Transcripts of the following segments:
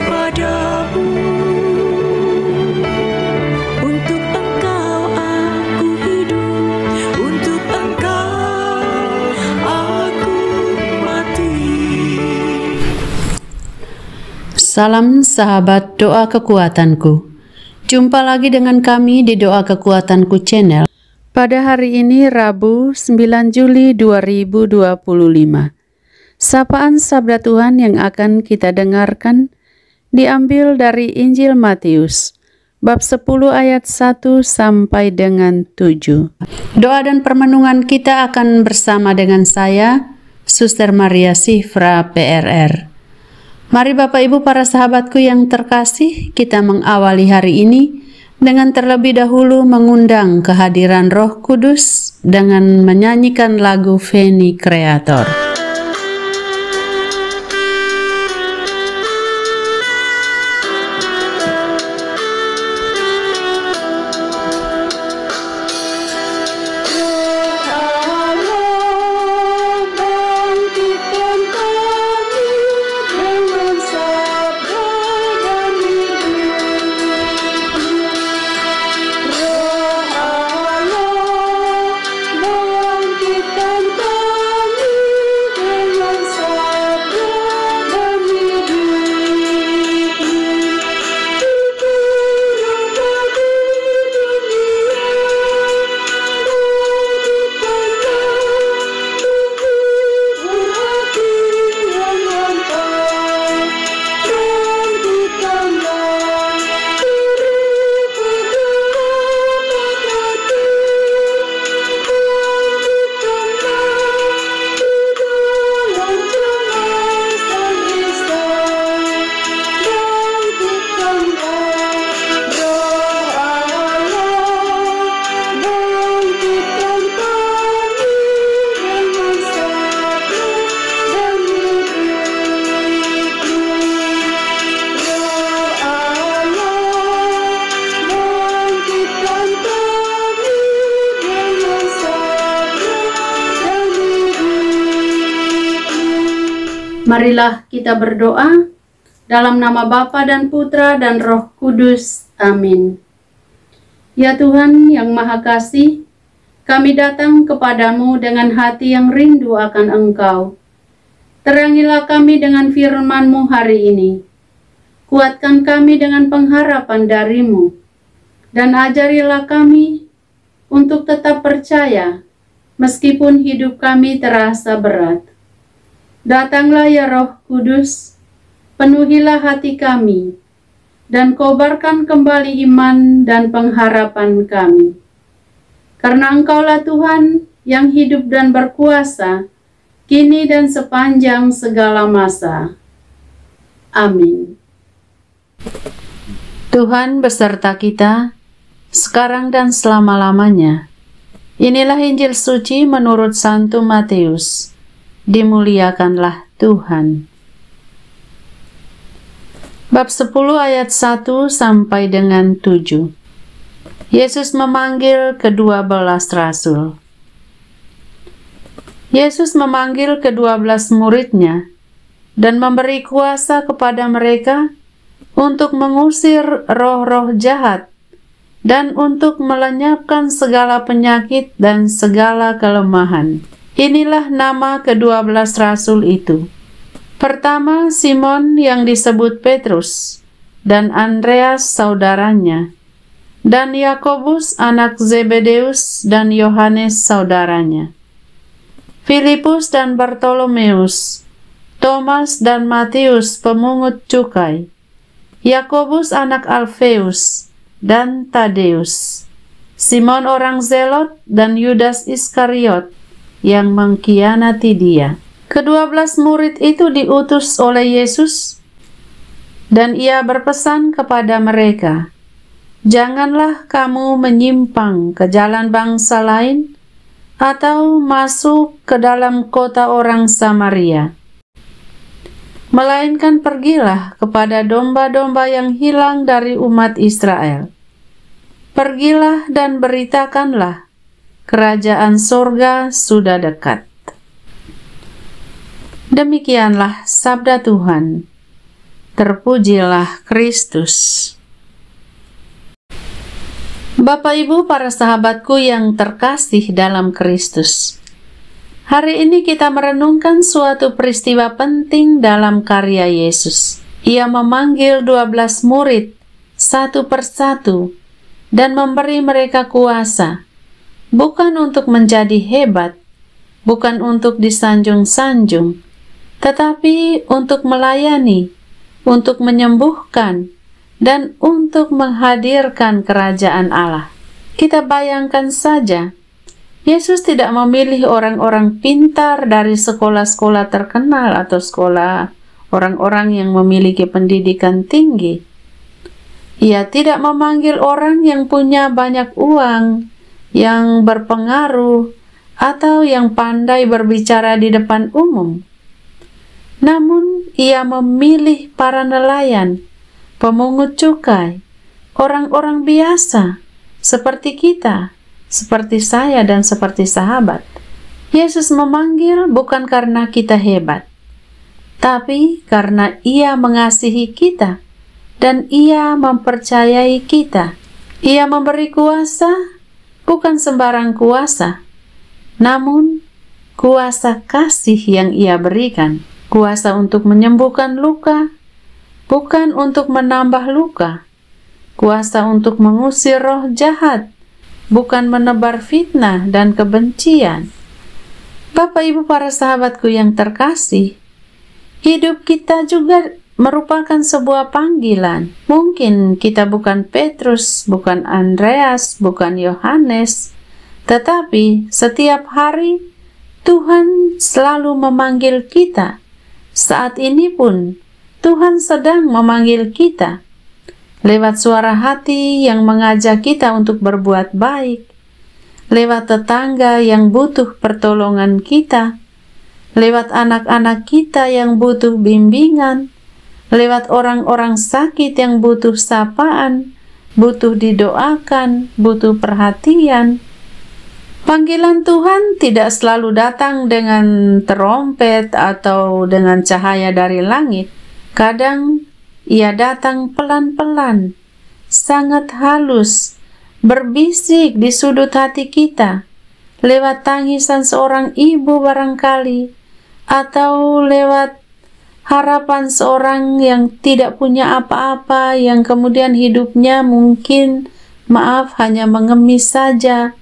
padamu. Untuk Engkau aku hidup, untuk Engkau aku mati. Salam sahabat doa kekuatanku. Jumpa lagi dengan kami di Doa Kekuatanku Channel. Pada hari ini Rabu 9 Juli 2025. Sapaan Sabda Tuhan yang akan kita dengarkan diambil dari Injil Matius bab 10 ayat 1 sampai dengan 7. Doa dan permenungan kita akan bersama dengan saya, Suster Maria Sifra PRR. Mari Bapak Ibu para sahabatku yang terkasih, kita mengawali hari ini dengan terlebih dahulu mengundang kehadiran Roh Kudus dengan menyanyikan lagu Veni Creator. Marilah kita berdoa dalam nama Bapa dan Putra dan Roh Kudus. Amin. Ya Tuhan yang Maha Kasih, kami datang kepadamu dengan hati yang rindu akan Engkau. Terangilah kami dengan firman-Mu hari ini. Kuatkan kami dengan pengharapan dari-Mu. Dan ajarilah kami untuk tetap percaya meskipun hidup kami terasa berat. Datanglah ya Roh Kudus, penuhilah hati kami, dan kobarkan kembali iman dan pengharapan kami. Karena Engkaulah Tuhan yang hidup dan berkuasa, kini dan sepanjang segala masa. Amin. Tuhan beserta kita, sekarang dan selama-lamanya. Inilah Injil suci menurut Santo Matius. Dimuliakanlah Tuhan. Bab 10 ayat 1 sampai dengan 7. Yesus memanggil ke-12 rasul. Yesus memanggil ke-12 muridnya dan memberi kuasa kepada mereka untuk mengusir roh-roh jahat dan untuk melenyapkan segala penyakit dan segala kelemahan. Inilah nama ke-12 rasul itu. Pertama, Simon yang disebut Petrus, dan Andreas saudaranya, dan Yakobus anak Zebedeus dan Yohanes saudaranya, Filipus dan Bartolomeus, Thomas dan Matius pemungut cukai, Yakobus anak Alfeus dan Tadeus, Simon orang Zelot dan Yudas Iskariot yang mengkhianati dia. Ke-12 murid itu diutus oleh Yesus dan ia berpesan kepada mereka, "Janganlah kamu menyimpang ke jalan bangsa lain atau masuk ke dalam kota orang Samaria. Melainkan pergilah kepada domba-domba yang hilang dari umat Israel. Pergilah dan beritakanlah, kerajaan surga sudah dekat." Demikianlah sabda Tuhan. Terpujilah Kristus. Bapak Ibu para sahabatku yang terkasih dalam Kristus, hari ini kita merenungkan suatu peristiwa penting dalam karya Yesus. Ia memanggil 12 murid satu persatu dan memberi mereka kuasa, bukan untuk menjadi hebat, bukan untuk disanjung-sanjung, tetapi untuk melayani, untuk menyembuhkan, dan untuk menghadirkan kerajaan Allah. Kita bayangkan saja, Yesus tidak memilih orang-orang pintar dari sekolah-sekolah terkenal atau sekolah orang-orang yang memiliki pendidikan tinggi. Ia tidak memanggil orang yang punya banyak uang, yang berpengaruh, atau yang pandai berbicara di depan umum. Namun, ia memilih para nelayan, pemungut cukai, orang-orang biasa, seperti kita, seperti saya dan seperti sahabat. Yesus memanggil bukan karena kita hebat, tapi karena Ia mengasihi kita dan Ia mempercayai kita. Ia memberi kuasa, bukan sembarang kuasa, namun kuasa kasih yang Ia berikan. Kuasa untuk menyembuhkan luka, bukan untuk menambah luka. Kuasa untuk mengusir roh jahat, bukan menebar fitnah dan kebencian. Bapak Ibu para sahabatku yang terkasih, hidup kita juga merupakan sebuah panggilan. Mungkin kita bukan Petrus, bukan Andreas, bukan Yohanes, tetapi setiap hari Tuhan selalu memanggil kita. Saat ini pun Tuhan sedang memanggil kita lewat suara hati yang mengajak kita untuk berbuat baik, lewat tetangga yang butuh pertolongan kita, lewat anak-anak kita yang butuh bimbingan, lewat orang-orang sakit yang butuh sapaan, butuh didoakan, butuh perhatian. Panggilan Tuhan tidak selalu datang dengan terompet atau dengan cahaya dari langit. Kadang Ia datang pelan-pelan, sangat halus, berbisik di sudut hati kita, lewat tangisan seorang ibu barangkali, atau lewat harapan seorang yang tidak punya apa-apa, yang kemudian hidupnya mungkin, hanya mengemis saja,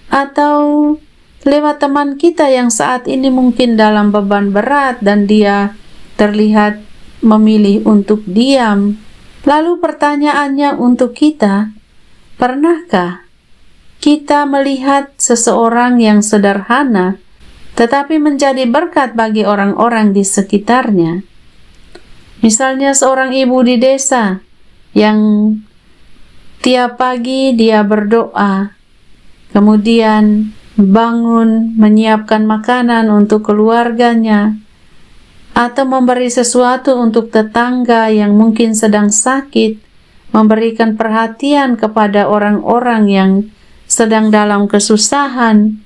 atau lewat teman kita yang saat ini mungkin dalam beban berat dan dia terlihat memilih untuk diam. Lalu pertanyaannya untuk kita, pernahkah kita melihat seseorang yang sederhana tetapi menjadi berkat bagi orang-orang di sekitarnya? Misalnya seorang ibu di desa yang tiap pagi dia berdoa, kemudian bangun menyiapkan makanan untuk keluarganya, atau memberi sesuatu untuk tetangga yang mungkin sedang sakit, memberikan perhatian kepada orang-orang yang sedang dalam kesusahan,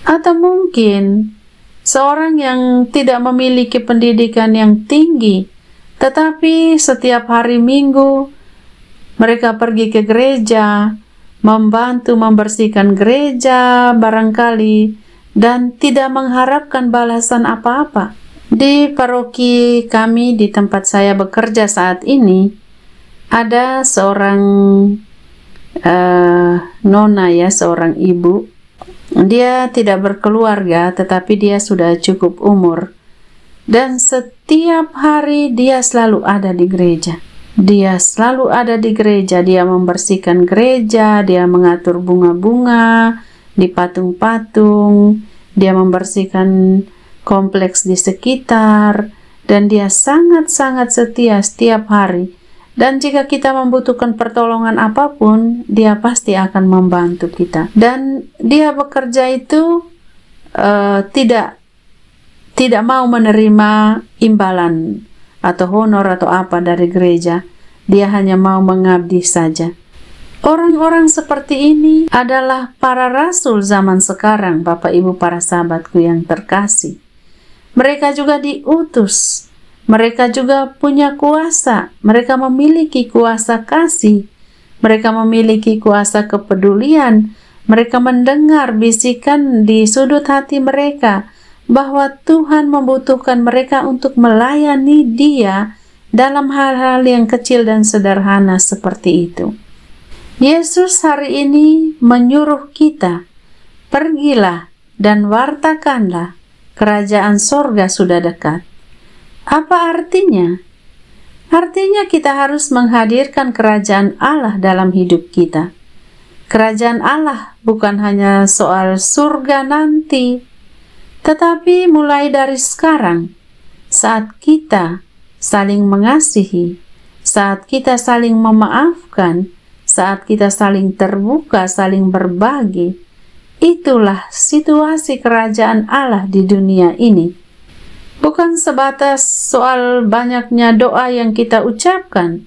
atau mungkin seorang yang tidak memiliki pendidikan yang tinggi, tetapi setiap hari Minggu mereka pergi ke gereja, membantu membersihkan gereja barangkali, dan tidak mengharapkan balasan apa-apa. Di paroki kami, di tempat saya bekerja saat ini, ada seorang nona ya, seorang ibu. Dia tidak berkeluarga, tetapi dia sudah cukup umur. Dan setiap hari dia selalu ada di gereja. Dia selalu ada di gereja, dia membersihkan gereja, dia mengatur bunga-bunga di patung-patung, dia membersihkan kompleks di sekitar, dan dia sangat-sangat setia setiap hari. Dan jika kita membutuhkan pertolongan apapun, dia pasti akan membantu kita. Dan dia bekerja itu tidak mau menerima imbalan atau honor atau apa dari gereja. Dia hanya mau mengabdi saja. Orang-orang seperti ini adalah para rasul zaman sekarang, Bapak Ibu para sahabatku yang terkasih. Mereka juga diutus Mereka juga punya kuasa. Mereka memiliki kuasa kasih. Mereka memiliki kuasa kepedulian. Mereka mendengar bisikan di sudut hati mereka bahwa Tuhan membutuhkan mereka untuk melayani Dia dalam hal-hal yang kecil dan sederhana seperti itu. Yesus hari ini menyuruh kita, pergilah dan wartakanlah, kerajaan sorga sudah dekat. Apa artinya? Artinya kita harus menghadirkan kerajaan Allah dalam hidup kita. Kerajaan Allah bukan hanya soal surga nanti, tetapi mulai dari sekarang, saat kita saling mengasihi, saat kita saling memaafkan, saat kita saling terbuka, saling berbagi, itulah situasi kerajaan Allah di dunia ini. Bukan sebatas soal banyaknya doa yang kita ucapkan,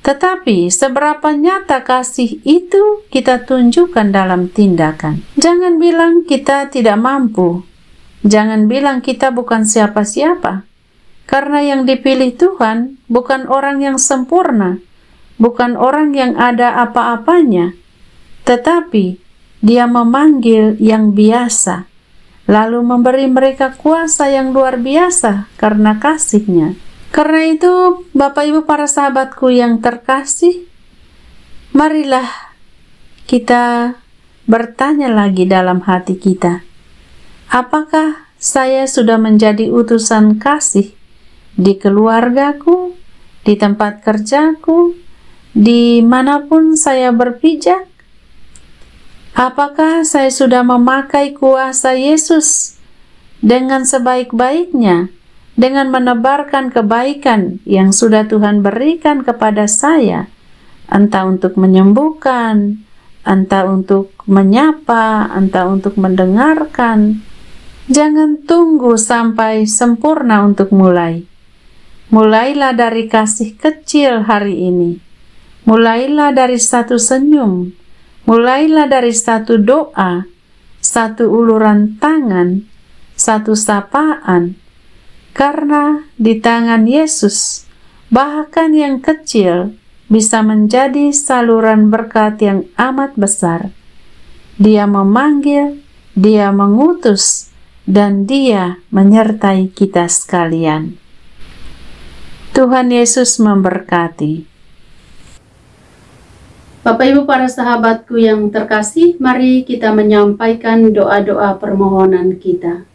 tetapi seberapa nyata kasih itu kita tunjukkan dalam tindakan. Jangan bilang kita tidak mampu, jangan bilang kita bukan siapa-siapa, karena yang dipilih Tuhan bukan orang yang sempurna, bukan orang yang ada apa-apanya, tetapi Dia memanggil yang biasa, lalu memberi mereka kuasa yang luar biasa karena kasih-Nya. Karena itu, Bapak Ibu para sahabatku yang terkasih, marilah kita bertanya lagi dalam hati kita, apakah saya sudah menjadi utusan kasih di keluargaku, di tempat kerjaku, dimanapun saya berpijak? Apakah saya sudah memakai kuasa Yesus dengan sebaik-baiknya, dengan menebarkan kebaikan yang sudah Tuhan berikan kepada saya, entah untuk menyembuhkan, entah untuk menyapa, entah untuk mendengarkan? Jangan tunggu sampai sempurna untuk mulai. Mulailah dari kasih kecil hari ini. Mulailah dari satu senyum. Mulailah dari satu doa, satu uluran tangan, satu sapaan, karena di tangan Yesus, bahkan yang kecil bisa menjadi saluran berkat yang amat besar. Dia memanggil, Dia mengutus, dan Dia menyertai kita sekalian. Tuhan Yesus memberkati. Bapak Ibu para sahabatku yang terkasih, mari kita menyampaikan doa-doa permohonan kita.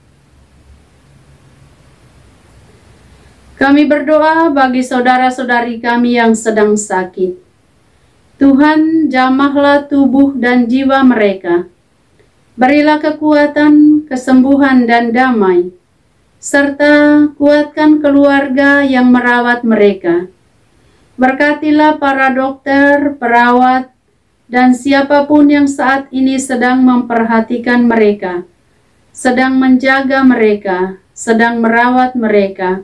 Kami berdoa bagi saudara-saudari kami yang sedang sakit. Tuhan, jamahlah tubuh dan jiwa mereka. Berilah kekuatan, kesembuhan, dan damai, serta kuatkan keluarga yang merawat mereka. Berkatilah para dokter, perawat, dan siapapun yang saat ini sedang memperhatikan mereka, sedang menjaga mereka, sedang merawat mereka.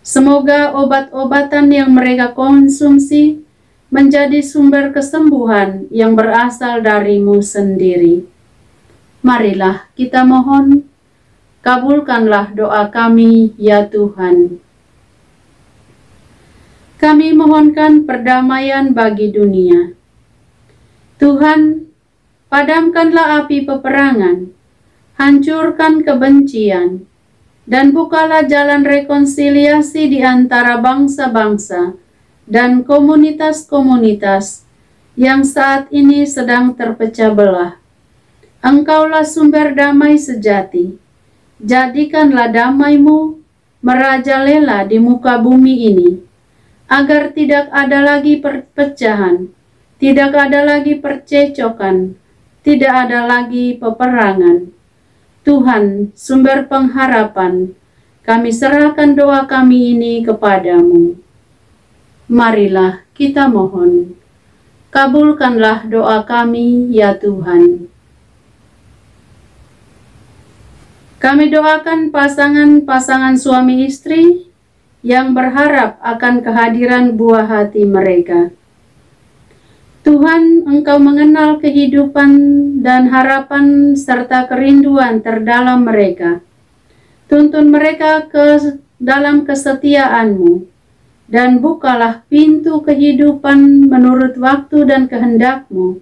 Semoga obat-obatan yang mereka konsumsi menjadi sumber kesembuhan yang berasal dari-Mu sendiri. Marilah kita mohon, kabulkanlah doa kami, ya Tuhan. Kami mohonkan perdamaian bagi dunia. Tuhan, padamkanlah api peperangan, hancurkan kebencian, dan bukalah jalan rekonsiliasi di antara bangsa-bangsa dan komunitas-komunitas yang saat ini sedang terpecah belah. Engkaulah sumber damai sejati. Jadikanlah damai-Mu merajalela di muka bumi ini, agar tidak ada lagi perpecahan, tidak ada lagi percecokan, tidak ada lagi peperangan. Tuhan, sumber pengharapan, kami serahkan doa kami ini kepadamu. Marilah kita mohon, kabulkanlah doa kami, ya Tuhan. Kami doakan pasangan-pasangan suami istri yang berharap akan kehadiran buah hati mereka. Tuhan, Engkau mengenal kehidupan dan harapan serta kerinduan terdalam mereka. Tuntun mereka ke dalam kesetiaan-Mu, dan bukalah pintu kehidupan menurut waktu dan kehendak-Mu.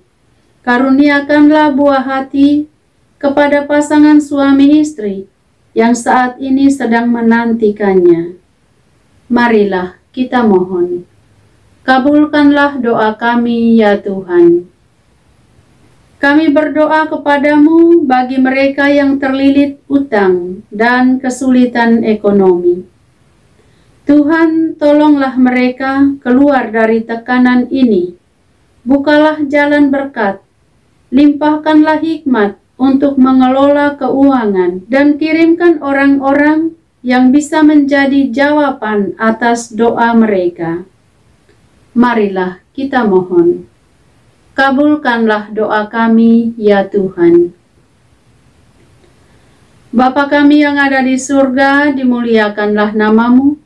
Karuniakanlah buah hati kepada pasangan suami istri yang saat ini sedang menantikannya. Marilah kita mohon. Kabulkanlah doa kami, ya Tuhan. Kami berdoa kepadamu bagi mereka yang terlilit utang dan kesulitan ekonomi. Tuhan, tolonglah mereka keluar dari tekanan ini. Bukalah jalan berkat, limpahkanlah hikmat untuk mengelola keuangan, dan kirimkan orang-orang yang bisa menjadi jawaban atas doa mereka. Marilah kita mohon. Kabulkanlah doa kami, ya Tuhan. Bapa kami yang ada di surga, dimuliakanlah nama-Mu.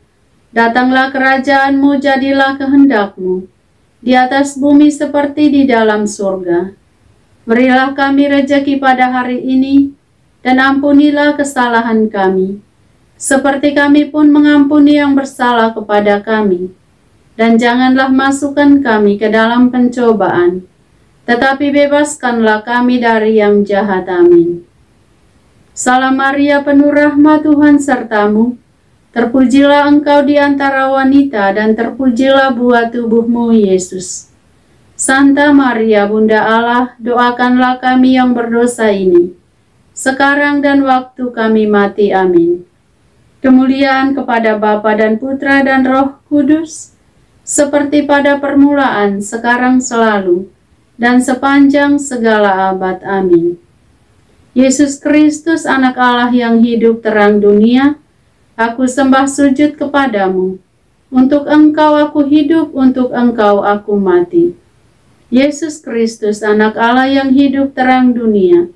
Datanglah kerajaan-Mu, jadilah kehendak-Mu, di atas bumi seperti di dalam surga. Berilah kami rejeki pada hari ini, dan ampunilah kesalahan kami, seperti kami pun mengampuni yang bersalah kepada kami. Dan janganlah masukkan kami ke dalam pencobaan, tetapi bebaskanlah kami dari yang jahat. Amin. Salam Maria, penuh rahmat, Tuhan sertamu. Terpujilah engkau di antara wanita, dan terpujilah buah tubuh-Mu, Yesus. Santa Maria, Bunda Allah, doakanlah kami yang berdosa ini, sekarang dan waktu kami mati. Amin. Kemuliaan kepada Bapa dan Putra dan Roh Kudus, seperti pada permulaan, sekarang, selalu, dan sepanjang segala abad. Amin. Yesus Kristus, anak Allah yang hidup terang dunia, aku sembah sujud kepadamu. Untuk Engkau aku hidup, untuk Engkau aku mati. Yesus Kristus, anak Allah yang hidup terang dunia,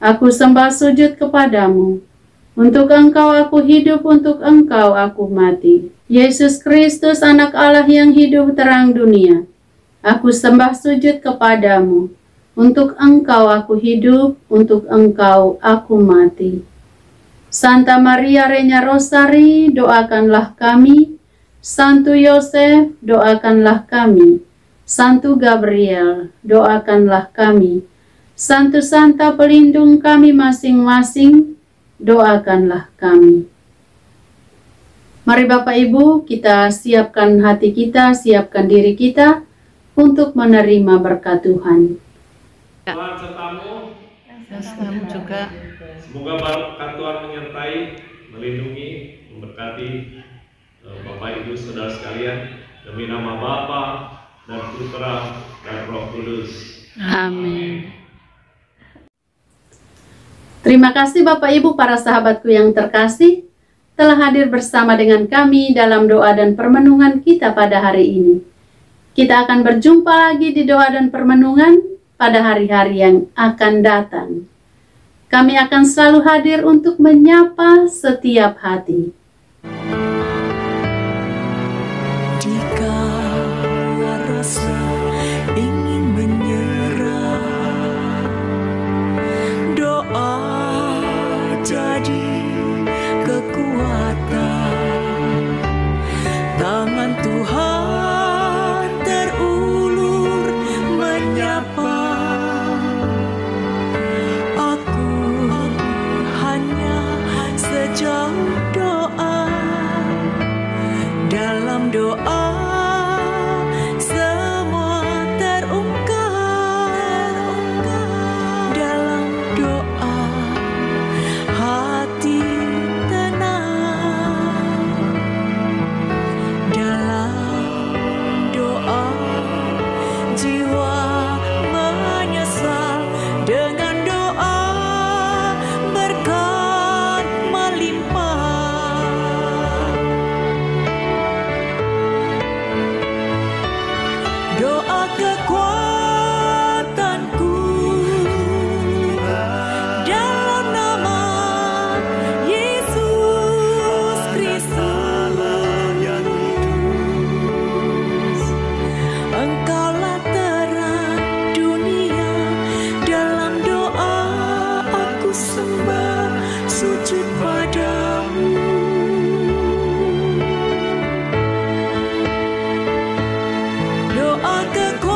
aku sembah sujud kepadamu. Untuk Engkau aku hidup, untuk Engkau aku mati. Yesus Kristus, anak Allah yang hidup terang dunia, aku sembah sujud kepadamu. Untuk Engkau aku hidup, untuk Engkau aku mati. Santa Maria Reina Rosari, doakanlah kami. Santo Yosef, doakanlah kami. Santo Gabriel, doakanlah kami. Santo Santa pelindung kami masing-masing, doakanlah kami. Mari Bapak Ibu, kita siapkan hati kita, siapkan diri kita untuk menerima berkat Tuhan. Tuhan sertamu, Sertamu juga. semoga berkat Tuhan menyertai, melindungi, memberkati Bapak Ibu Saudara sekalian, demi nama Bapa dan Putra dan Roh Kudus. Amin. Terima kasih Bapak Ibu, para sahabatku yang terkasih, telah hadir bersama dengan kami dalam doa dan permenungan kita pada hari ini. Kita akan berjumpa lagi di doa dan permenungan pada hari-hari yang akan datang. Kami akan selalu hadir untuk menyapa setiap hati. Jika rasa ingin menyerah, doa jadi kekuatan. Tangan Tuhan terulur menyapa. Aku hanya sejauh doa. Dalam doa semua terungkap. Dalam doa hati tenang. Dalam doa jiwa menyesal. Dengan doa berkat melimpah. Doa kekuatanku, dalam nama Yesus Kristus. Engkaulah terang dunia. Dalam doa aku sembah sujud padamu. kekuatan